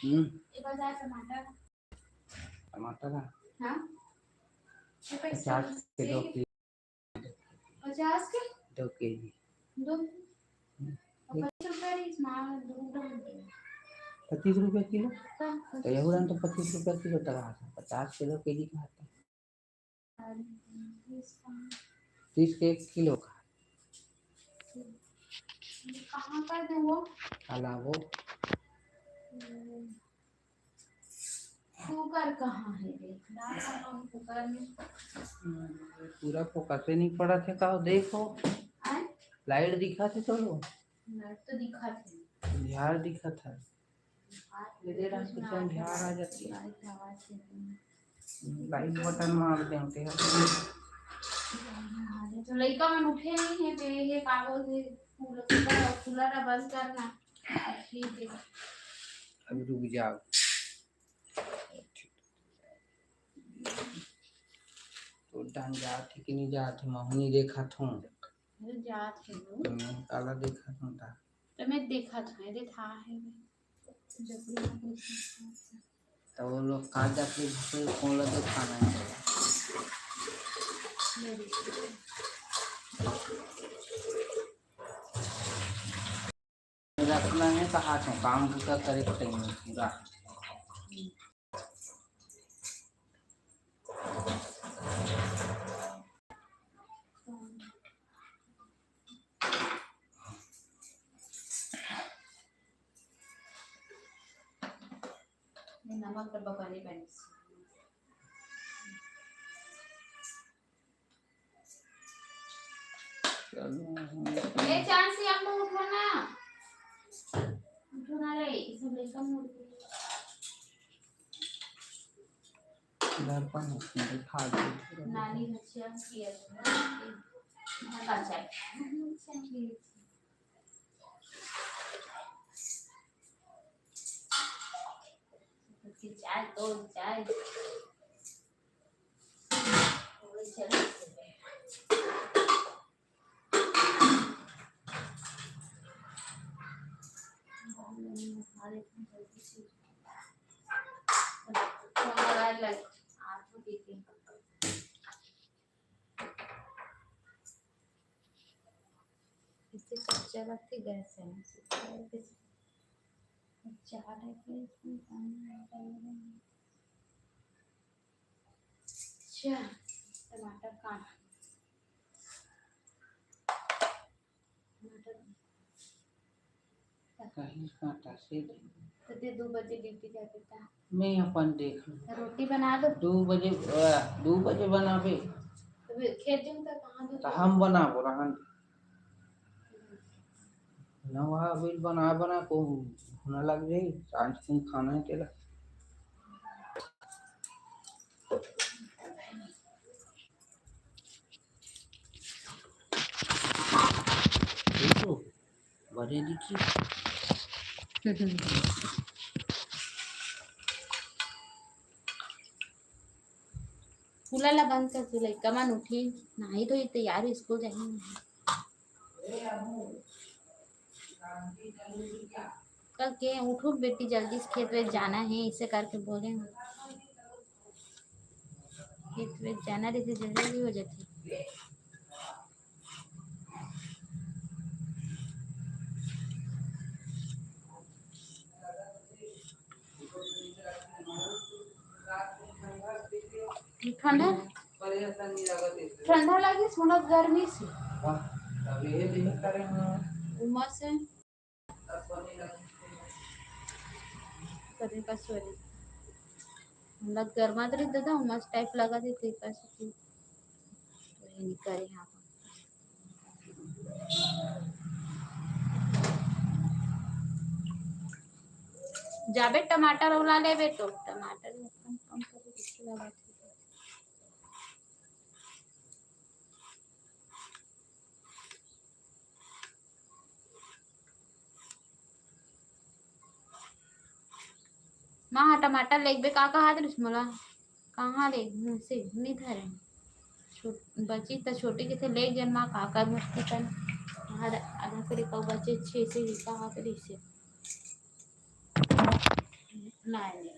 टमाटर टमाटर हाँ 50 के 2 के 50 के 2 केजी 2 ₹25 ₹25 किलो तो यहूरन तो ₹25 किलो तक 50 किलो केजी का आता है 30 के 1 किलो का कहाँ का है वो अलावो कुकर कहाँ है कुकर में पूरा फोकस नहीं पड़ा थे का देखो लाइट दिखा थे तो लाइट तो दिखा थे झाड़ दिखा था दे रहा किचन झाड़ आ जाती है लाइट बटन मार देंगे तो लड़का मन उठे नहीं है पे ये कागज पूरा कूलर बंद करना ठीक है अब रुक जाओ तो डांग जाती कि नहीं जाती मम्मी देखा थूं जात है मैं काला देखा थूं था तो मैं देखा था ये था है तो वो लोग खा जाते घर कौन लगे खाना है रखना है कहा तो काम पूरा करे पूरा नमक पर बकाने पैनी ए चांस से आप लोग उठना रे इसे लेकर मुड़ घर पर नहीं खा दे नानी बच्चियां की है ना का चाय की चाय तो चाय वो चले इससे कच्चा लगती गैस है चार है कि इसमें टमाटर काट कहीं काटा से तो दे 2 बजे ड्यूटी जाते था मैं अपन देख रोटी बना दो 2 बजे बनाबे तो खेती में तो कहाँ दो तो हम बनाबो रहन नवा बिल बना को होना लग जाई आज तुम खाना है तेरा देखो बड़े दिखी कूलर ला बंद कर तू लड़का मन उठी नहीं तो ये तैयार स्कूल जाएंगे कल के उठो बेटी जल्दी से खेत में जाना है इसे करके बोले खेत में जाना रहती जल्दी हो जाती ठंडा ठंडा लगी सुनो गर्मी से उमस से कभी पास वाली हम लोग गर्मा तो रहता था उमस टाइप लगा देते पास तो ये नहीं करे यहाँ जाबे टमाटर उला ले तो टमाटर कम कम कर इसके लगा माँ टमाटर लेके का कहा थे मला कहाँ ले से नहीं धरे बची तो छोटी के थे ले जन माँ काकर मस्ती कर आधा करे कौ बचे 6 से कहा करे से नहीं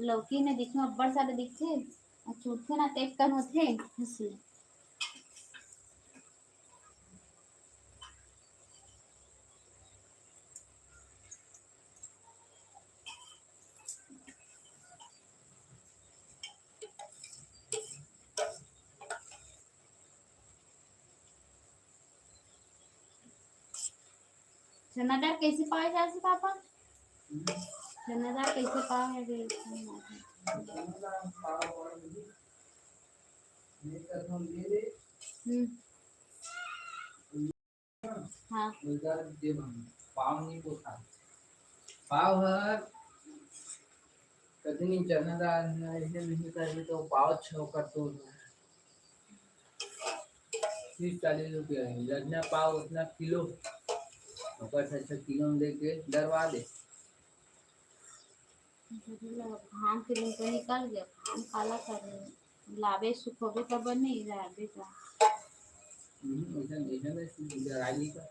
लौकी ने दिखे अब्बड़ सारे दिखथे और छूटथे ना तेज कन होथे हंसी चना दाल कैसे पाए जाते पापा चना दाल कैसे पाए है हाँ पाव नहीं पोखा पाव है कतनी चना दाल ऐसे नहीं करबे तो पाव छो कर तो 30-40 रुपया है जितना पाव उतना किलो ऊपर से किलो में लेके डरवा दे घाम के दिन तो निकल गया घाम काला कर रहे लावे सुखोबे तब नहीं लावे का ऐसा में डराई का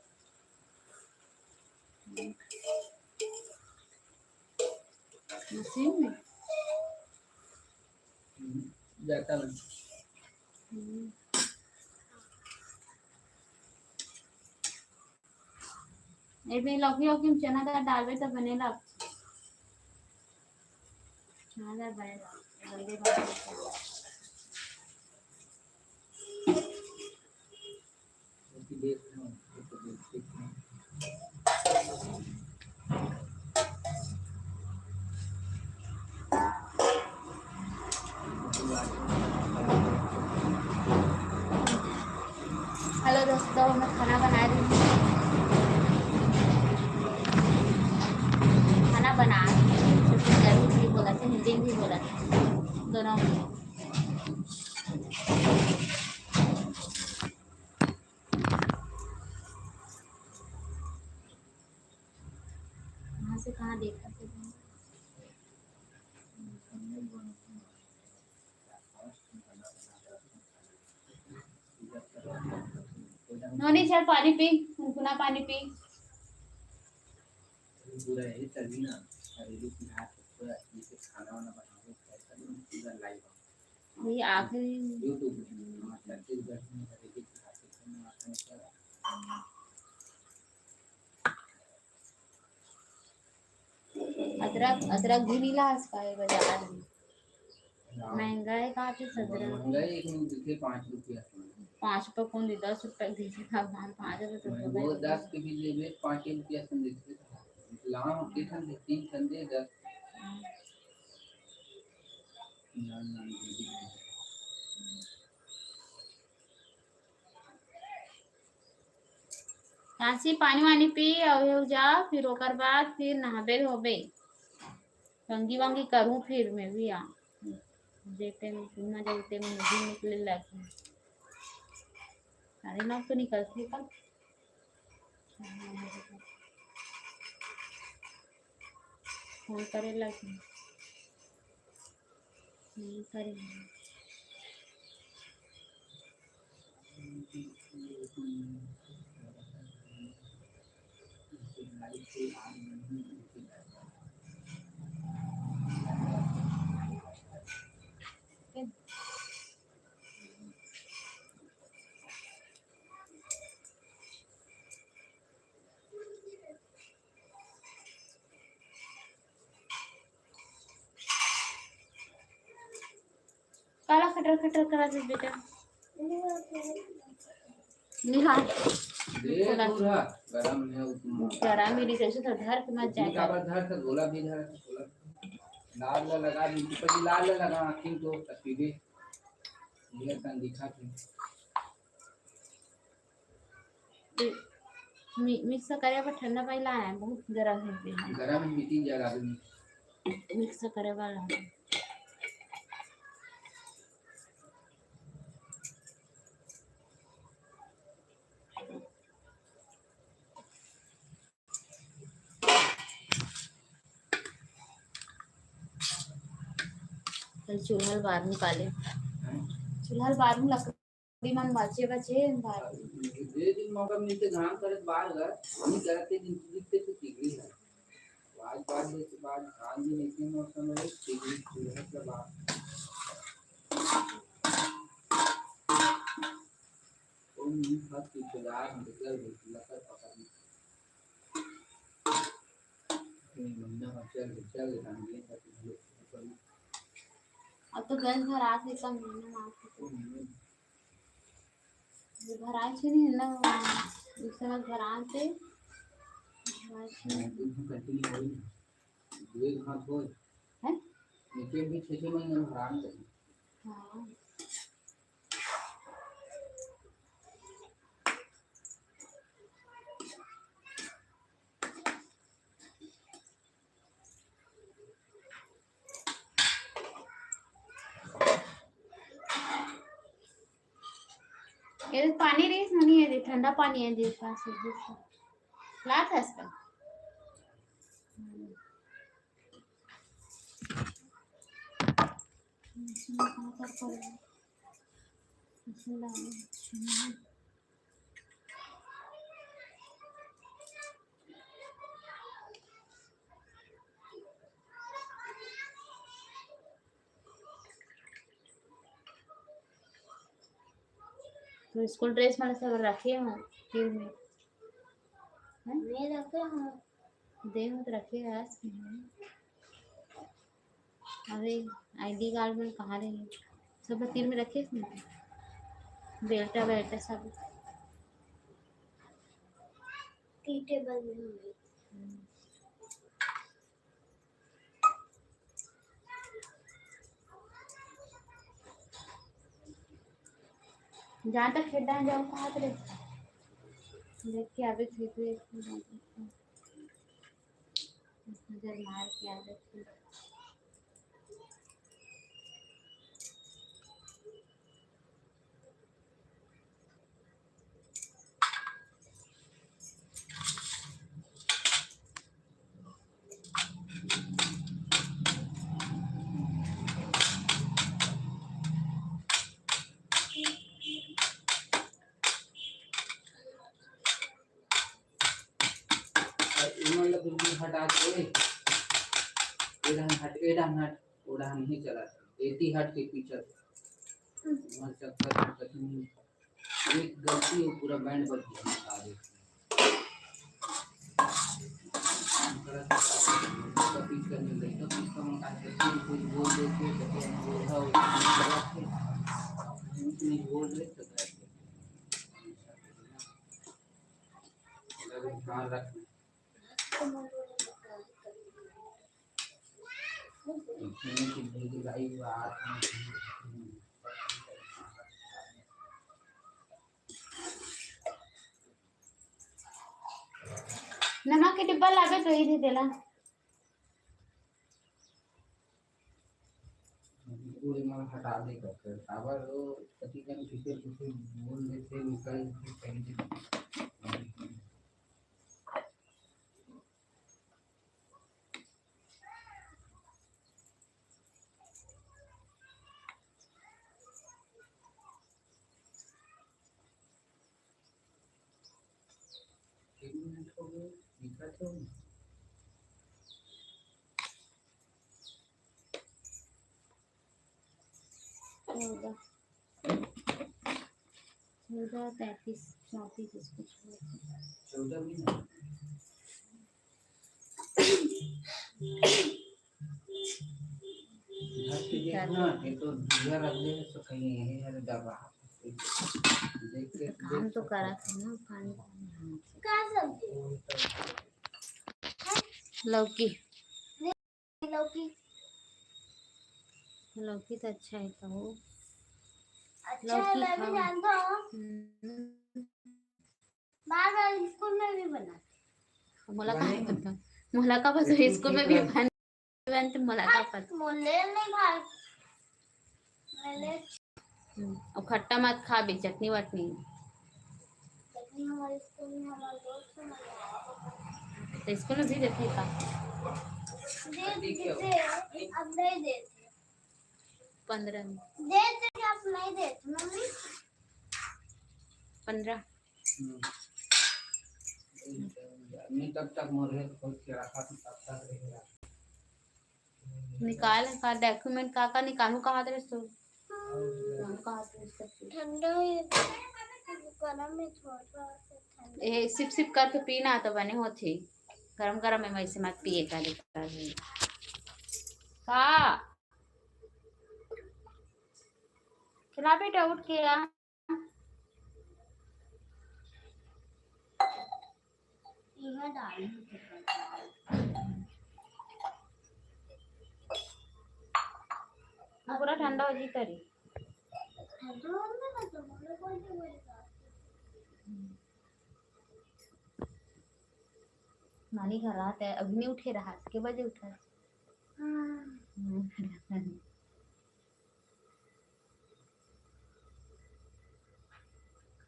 मशीन में जाता है ए लौकी लौकी में चना दाल डालबे तो बनेला चना दाल बनेला जल्दी बनेला हेलो दोस्तों मैं खाना बना रही हूँ खाना बना जरूर भी बोला था हिंदी में भी बोला था दोनों में कहाँ से कहाँ देखा था नोनी चल पानी पी गुनगुना पानी पी पूरा है तभी ना घरेलू की हाथ पूरा जैसे खाना वाना बनाओगे पूरा लाइव ये आखिरी यूट्यूब में छत्तीसगढ़ में घरेलू की हाथ खाना वाना अदरक अदरक भी नहीं ला इसका ये बाजार में महंगा है कहाँ पे अदरक महंगाई एक मिनट दिखे 5 रुपया 5 रुपये कौन दे 10 रुपये दीजिए भगवान 5 रुपये वो 10 के भी लेबे 5 रुपया से देते लाम के ठन 3 ठन दे 10 ना काशी पानी वानी पी और जा फिर ओकर बाद फिर नहाबे धोबे कंगी वांगी करूँ फिर मैं भी आ देखते में सुनना जलते में मुझे निकले लगे 9:30 तो निकलते कल फोन करे लगे नहीं करेंगे काला खटर खटर करा दे बेटा निहा गरम है जरा मेरी जैसे तो धर के मत जाए का धर से गोला भी धर गोला लाल लगा दी पहले लाल लगा आखिर तो तस्वीरें ये तन दिखा थी मिक्स करे पर ठंडा पानी लाना है बहुत गरम है गरम मीटिंग जगह मिक्स करे वाला कल चूल्हा बाहर निकाले, हैं? चूल्हा बाहर में लकड़ी मन बचे बचे बाहर। जे दिन मौका मिलते घाम करत बाहर घर नहीं करते दिन दिखते तो टिकरी है आज बाद में बाद आज भी नहीं मौसम में टिकरी चूल्हा के बाद तो नहीं हाथ की खुदार निकल गई लकर पकड़ने बंदा चल रंगे तो अब तो गैस भर आते कम महीना आते घर आए थे नहीं ना उस समय घर आते कंटिन्यू होई दुए हाथ होई हैं। लेकिन भी 6 महीने आराम कर हाँ ये पानी रेस नहीं है, ठंडा पानी है देश पास लात है इसका। तो स्कूल ड्रेस मैंने सब रखे हूँ फिर में मैं रखे हूँ दे मत रखे यार। अरे आईडी कार्ड में कहाँ रहे सब तीर में रखे बेल्टा बेल्टा सब टी टेबल में। जहाँ तक खेलना है जाओ कहाँ पर देख के आवे खेत नजर मार के आवे हटा के एडम हट उड़ा नहीं चला एटी हट के पीछे मर चक्कर कहीं एक गलती हो पूरा बैंड बज गया आगे कभी करने लगे तो इसका मतलब कुछ बोल देते तो नहीं बोल रहे तो ध्यान रखना नमक के डिब्बा लागे तो ही दे देला पूरे में हटा दे कर टावर वो कभी कभी किसी किसी बोल देते निकल कहीं चौदह 33 34 इसको 14 भी नहीं देखना ये तो दूसरा रख दे तो कहीं है दबा देख के काम तो करा ना पानी का सब्जी लौकी लौकी लौकी तो अच्छा है तो वो अच्छा मैं भी जानता हूँ बार स्कूल में भी बना मुलाका बस स्कूल में भी बनते मुलाका पत मोले नहीं भाई मेले और खट्टा मत खा भी चटनी वटनी चटनी हमारे स्कूल में हमारे दोस्त तो स्कूल में भी देते का दे अब नहीं देते 15 में देते आप नहीं देते मम्मी 15 नहीं तब तक मोरे खोल के रखा था तब तक रहेगा। निकाल का डॉक्यूमेंट का निकालू कहाँ तेरे सो कहाँ तेरे ठंडा है गरम में थोड़ा सा ठंडा ये सिप सिप करके पीना तो बने होती गरम गरम में वैसे मत पिए का का चला बेटा उठ के आ इधर डाल पूरा ठंडा हो जी तरी ठंडा होने ना तो बोले कोई नहीं बोलेगा नानी घर रात है अभी नहीं उठे रहा के बजे उठा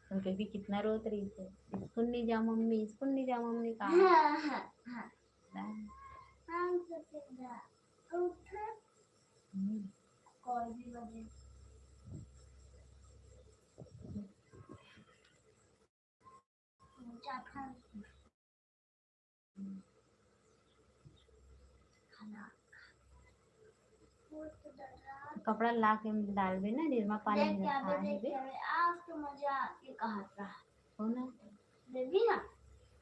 तो बेबी कितना रोत रही थे स्कूल नहीं जा मम्मी स्कूल नहीं जा मम्मी कहा हम सकेगा उठ कोई भी बजे मुझे खाना खाना कपड़ा ला के डाल दे ना निर्मा पानी में क्या रखा है बे आज तो मजा ये कहा था हो ना बेबी ना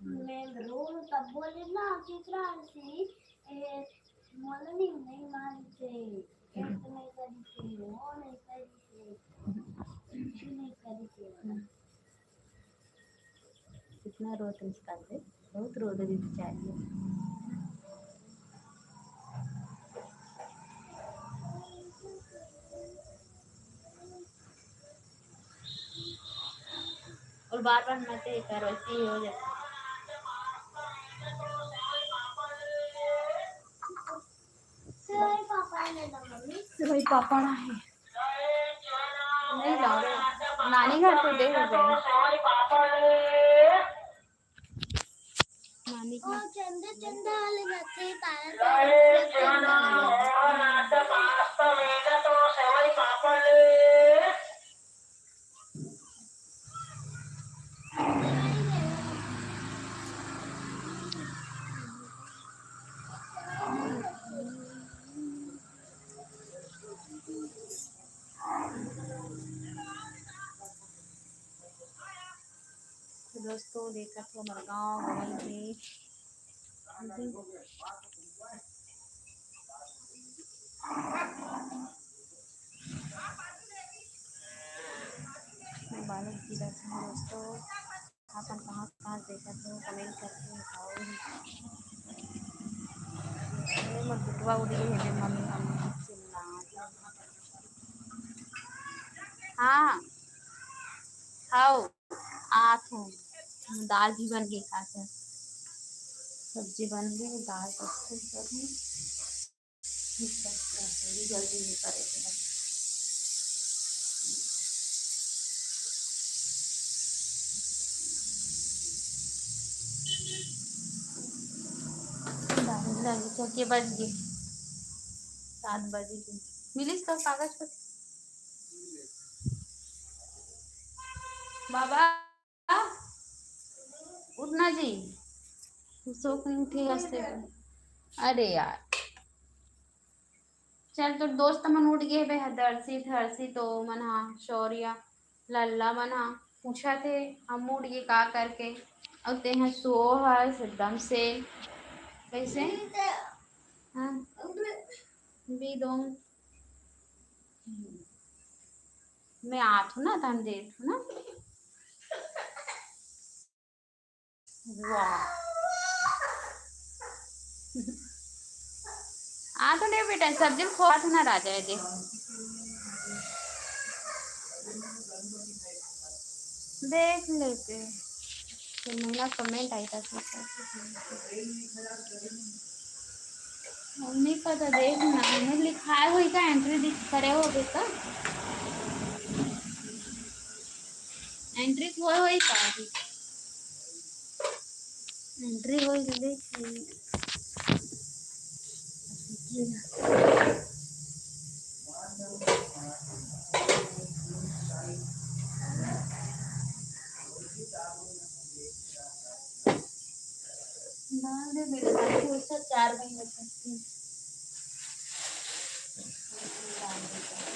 मैं रोज तब बोले ना चित्रा सी मोलनी नहीं मानते एक नहीं करी थी वो नहीं करी थी कुछ नहीं करी थी कितना रोत इसका से बहुत रोत रही चाहिए और बार बार मत ही कर वैसे ही हो जाता सेवई पापा ने ना मम्मी सेवई पापड़ है नहीं ला रहे नानी घर तो दे हो गए नानी ओ घर चंदा चंदा वाले बच्चे तारा चंदा दोस्तों देखा तो हमारा गाँव गई थी बालक जी बैठे हैं दोस्तों अपन कहाँ कहाँ देखा तो कमेंट करके बताओ मत दुटवा उड़ी है मम्मी मम्मी चिल्ला हाँ आओ आठ हूँ दाल भी बन गई खाकर सब्जी बन गई दाल कच्ची करूँ जल्दी नहीं करेगी के बज गए 7 बजे की मिली इसका कागज पर बाबा उठना जी सो नहीं उठी हंसते अरे यार चल तो दोस्त मन उठ गए बे दर्शित हर्षित तो मना शौर्या लल्ला मना पूछा थे हम उठ गए का करके और ते हैं सो हर्ष एकदम से कैसे हाँ भी दो मैं आठ हूँ ना तो हम जेठ हूँ ना वाह आ तो नहीं बेटा सब्जी खोआ था ना राजा है देख देख लेते तो महिला कमेंट आई था मम्मी का तो देखना हमने लिखा है वही का एंट्री दिख करे हो बेटा एंट्री हुआ वही का एंट्री हो देख बताती डाल देते हैं।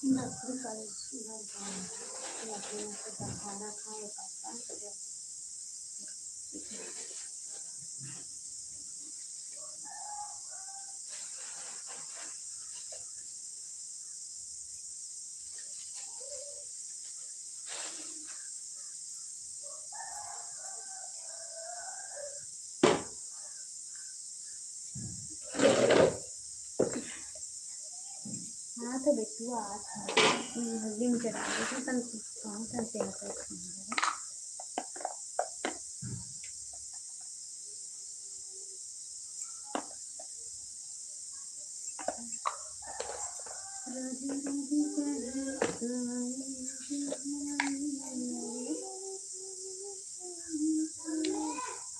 नौकरी करे घर जाना नौकरी से खाना खाए पापा हाँ तो बेटू आज हल्दी में चढ़ा देती तन कौन सा तेल का खाना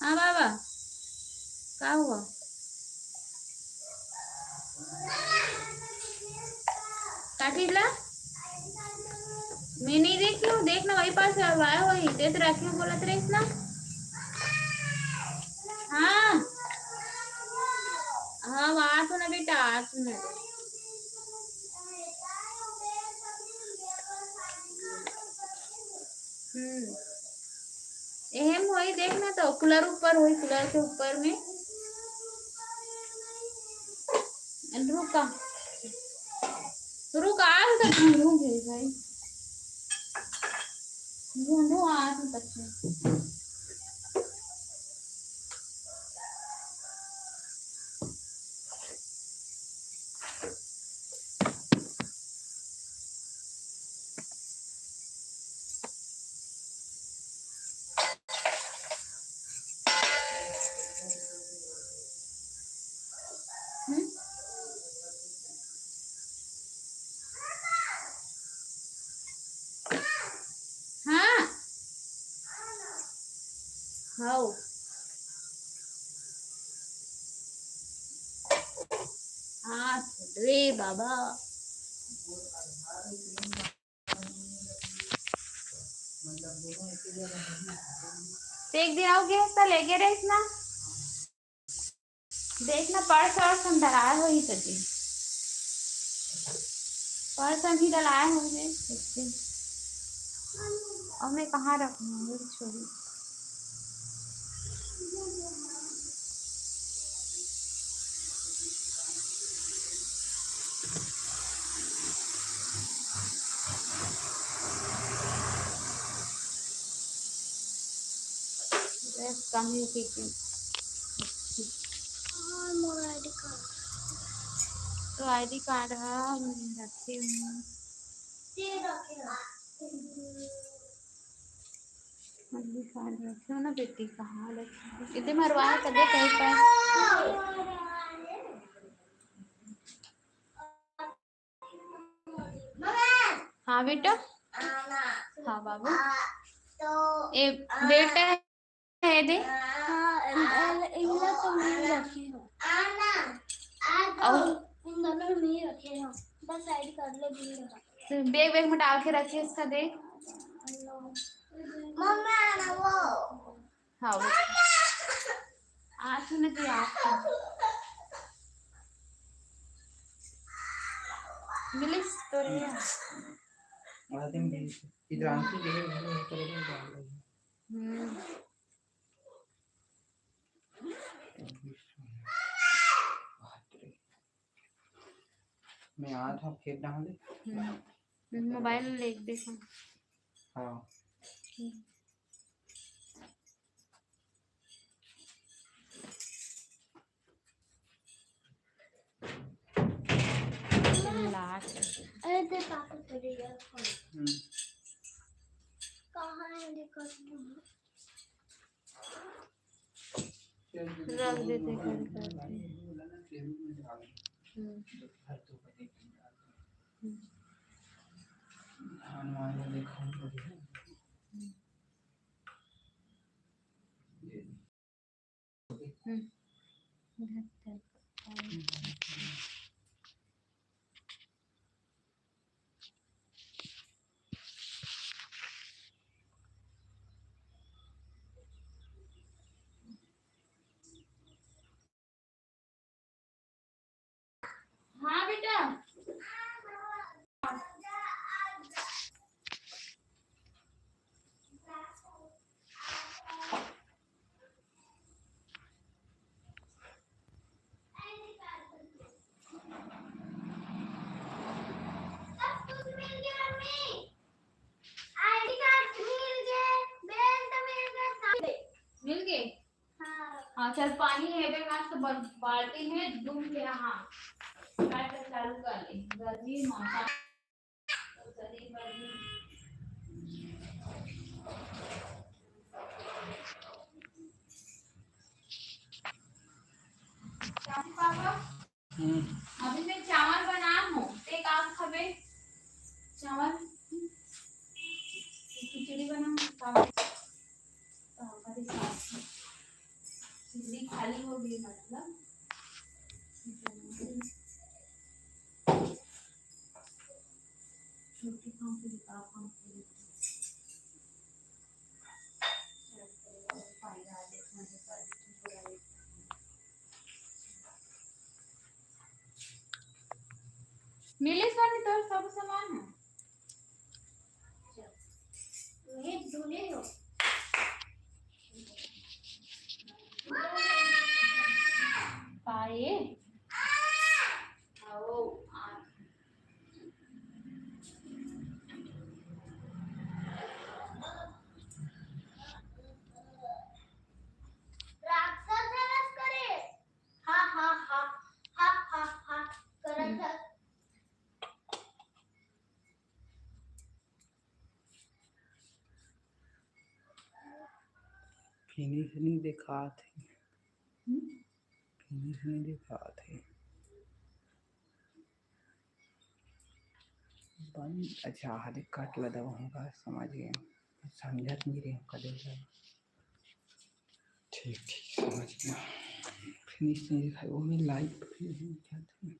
हाँ बाबा क्या हुआ काटिला मैं नहीं देखी हूँ देखना वही पास आया वही तेज रखी हूँ बोला तेरे ना हाँ हाँ वहाँ तो ना बेटा आ तो ना एहम वही देखना तो कूलर ऊपर हुई कूलर के ऊपर में रुका रुका आज तक ढूंढूंगी भाई ढूंढू आज तक हाँ हाँ हाँ रे बाबा एक दिन आओगे हफ्ता लेके रहे ना देखना पर्स और डलाए हो ही सके पर्स भी डलाए होंगे और मैं कहाँ रखूँ छोड़ी कहीं की मोर आईडी कार्ड तो आईडी कार्ड रखी हूँ ये रखे आईडी कार्ड रखी हूँ ना बेटी कहाँ रखी इतने मरवाए कदे कहीं पर हाँ बेटा हाँ बाबू तो ए बेटा है दे इनला तो मैं रखे हो और इन दोनों में मैं रखे हो बस आईडी कार्ड ले भी रखा बैग बैग में डाल के रखिए इसका देख मम्मा ना वो हाँ आज सुने तो आप मिलिस तो रही आते हैं इधर आंटी के लिए घर में चले गए मैं आ था खेत डाले मोबाइल ले देखो हाँ अरे ते पापा तेरे यार कहाँ है देखो रख देते कर करते चल पानी है बे मस्त बाल्टी में डूब के यहाँ काट चालू कर ले गर्मी मौसम तो शरीर गर्मी चाची पापा अभी मैं चावल बना हूँ एक आप खबे चावल खिचड़ी बनाऊँ चावल खिचड़ी खाली हो गई मतलब छोटी काम के लिए काम के लिए फायदा देखना है मिले सारी तो सब सामान है ये दूल्हे हो पाए आओ राक्षस रस करे हा हा हा हा हा हा करत है। फिनिश नहीं दिखा थे फिनिश नहीं दिखा थे बन अच्छा हाथ काट लगा होगा समझ गए समझत नहीं रहे कदे ठीक ठीक समझ गया फिनिश नहीं दिखाई वो मैं लाइट फिनिश नहीं दिखाते